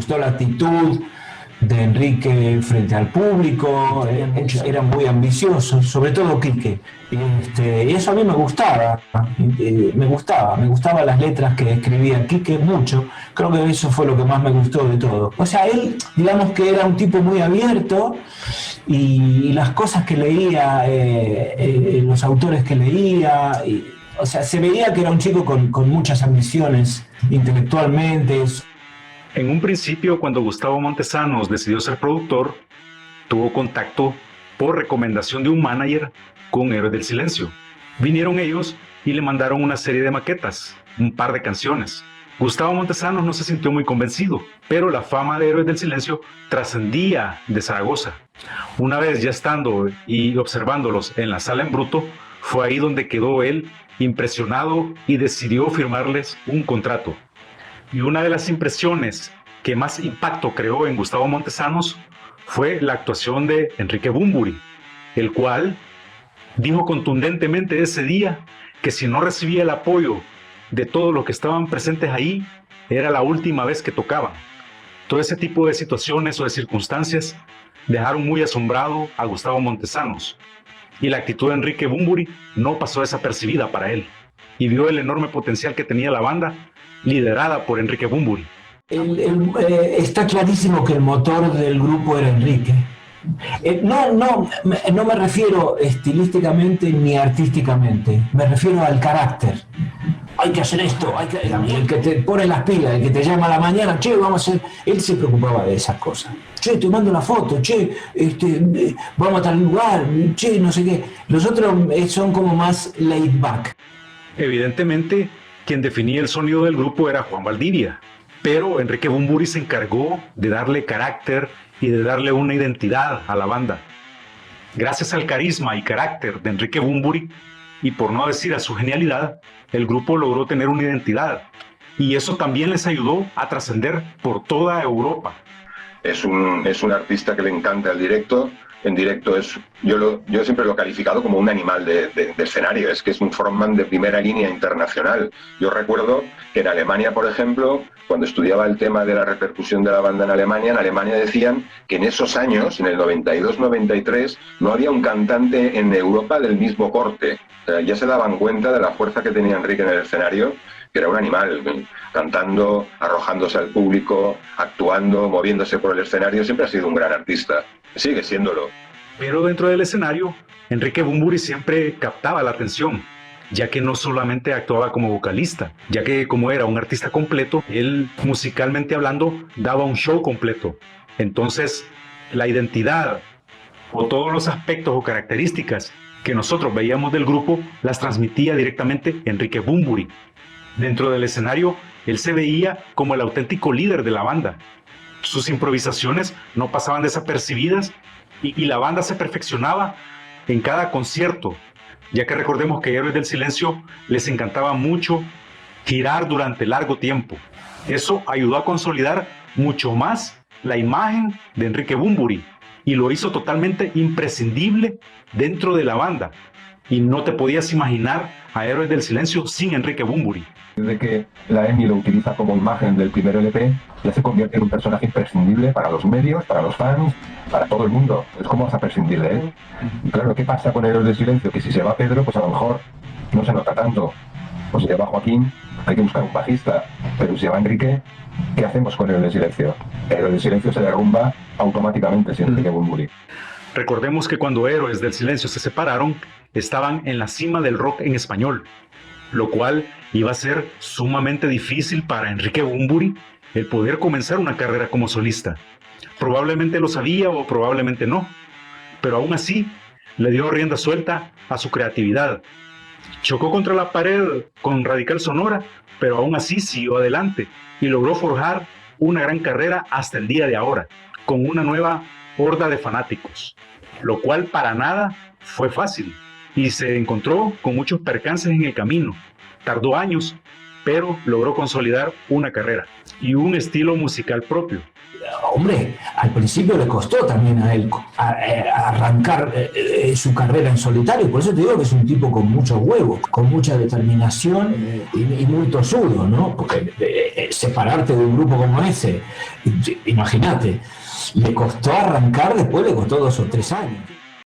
gustó la actitud de Enrique frente al público, era muy ambicioso, sobre todo Quique. Y eso a mí me gustaba, me gustaban las letras que escribía Quique mucho. Creo que eso fue lo que más me gustó de todo. O sea, él, digamos que era un tipo muy abierto y las cosas que leía, los autores que leía, o sea, se veía que era un chico con muchas ambiciones intelectualmente. En un principio, cuando Gustavo Montesanos decidió ser productor, tuvo contacto por recomendación de un manager con Héroes del Silencio. Vinieron ellos y le mandaron una serie de maquetas, un par de canciones. Gustavo Montesanos no se sintió muy convencido, pero la fama de Héroes del Silencio trascendía de Zaragoza. Una vez ya estando y observándolos en la sala en bruto, fue ahí donde quedó él impresionado y decidió firmarles un contrato. Y una de las impresiones que más impacto creó en Gustavo Montesanos fue la actuación de Enrique Bunbury, el cual dijo contundentemente ese día que si no recibía el apoyo de todos los que estaban presentes ahí, era la última vez que tocaban. Todo ese tipo de situaciones o de circunstancias dejaron muy asombrado a Gustavo Montesanos, y la actitud de Enrique Bunbury no pasó desapercibida para él, y vio el enorme potencial que tenía la banda liderada por Enrique Bunbury. Está clarísimo que el motor del grupo era Enrique. No me refiero estilísticamente ni artísticamente, me refiero al carácter. Hay que hacer esto, el que te pone las pilas, el que te llama a la mañana, che, vamos a hacer. Él se preocupaba de esas cosas. Che, te mando la foto, che, vamos a tal lugar, che, no sé qué. Los otros son como más laid back. Evidentemente, quien definía el sonido del grupo era Juan Valdivia, pero Enrique Bunbury se encargó de darle carácter y de darle una identidad a la banda. Gracias al carisma y carácter de Enrique Bunbury, y por no decir a su genialidad, el grupo logró tener una identidad, y eso también les ayudó a trascender por toda Europa. Es un artista que le encanta el directo. En directo yo siempre lo he calificado como un animal de escenario, es que es un frontman de primera línea internacional. Yo recuerdo que en Alemania, por ejemplo, cuando estudiaba el tema de la repercusión de la banda en Alemania decían que en esos años, en el 92-93, no había un cantante en Europa del mismo corte. O sea, ya se daban cuenta de la fuerza que tenía Enrique en el escenario, que era un animal, cantando, arrojándose al público, actuando, moviéndose por el escenario. Siempre ha sido un gran artista, sigue siéndolo. Pero dentro del escenario, Enrique Bunbury siempre captaba la atención, ya que no solamente actuaba como vocalista, ya que como era un artista completo, él musicalmente hablando daba un show completo. Entonces, la identidad o todos los aspectos o características que nosotros veíamos del grupo las transmitía directamente Enrique Bunbury. Dentro del escenario, él se veía como el auténtico líder de la banda. Sus improvisaciones no pasaban desapercibidas y la banda se perfeccionaba en cada concierto, ya que recordemos que Héroes del Silencio les encantaba mucho girar durante largo tiempo. Eso ayudó a consolidar mucho más la imagen de Enrique Bunbury y lo hizo totalmente imprescindible dentro de la banda. Y no te podías imaginar a Héroes del Silencio sin Enrique Bunbury. Desde que la EMI lo utiliza como imagen del primer LP, ya se convierte en un personaje imprescindible para los medios, para los fans, para todo el mundo. Es como vas a prescindir de él. Y claro, ¿qué pasa con Héroes del Silencio? Que si se va Pedro, pues a lo mejor no se nota tanto. O si se va Joaquín, hay que buscar un bajista. Pero si se va Enrique, ¿qué hacemos con Héroes del Silencio? Héroes del Silencio se derrumba automáticamente sin Enrique Bunbury. Recordemos que cuando Héroes del Silencio se separaron, estaban en la cima del rock en español, lo cual iba a ser sumamente difícil para Enrique Bunbury el poder comenzar una carrera como solista. Probablemente lo sabía o probablemente no, pero aún así le dio rienda suelta a su creatividad. Chocó contra la pared con Radical Sonora, pero aún así siguió adelante y logró forjar una gran carrera hasta el día de ahora, con una nueva horda de fanáticos, lo cual para nada fue fácil y se encontró con muchos percances en el camino. Tardó años, pero logró consolidar una carrera y un estilo musical propio. hombre, al principio le costó también a él arrancar su carrera en solitario, por eso te digo que es un tipo con muchos huevos, con mucha determinación y muy tosudo, ¿no? Porque separarte de un grupo como ese, imagínate, le costó arrancar, después le costó 2 o 3 años.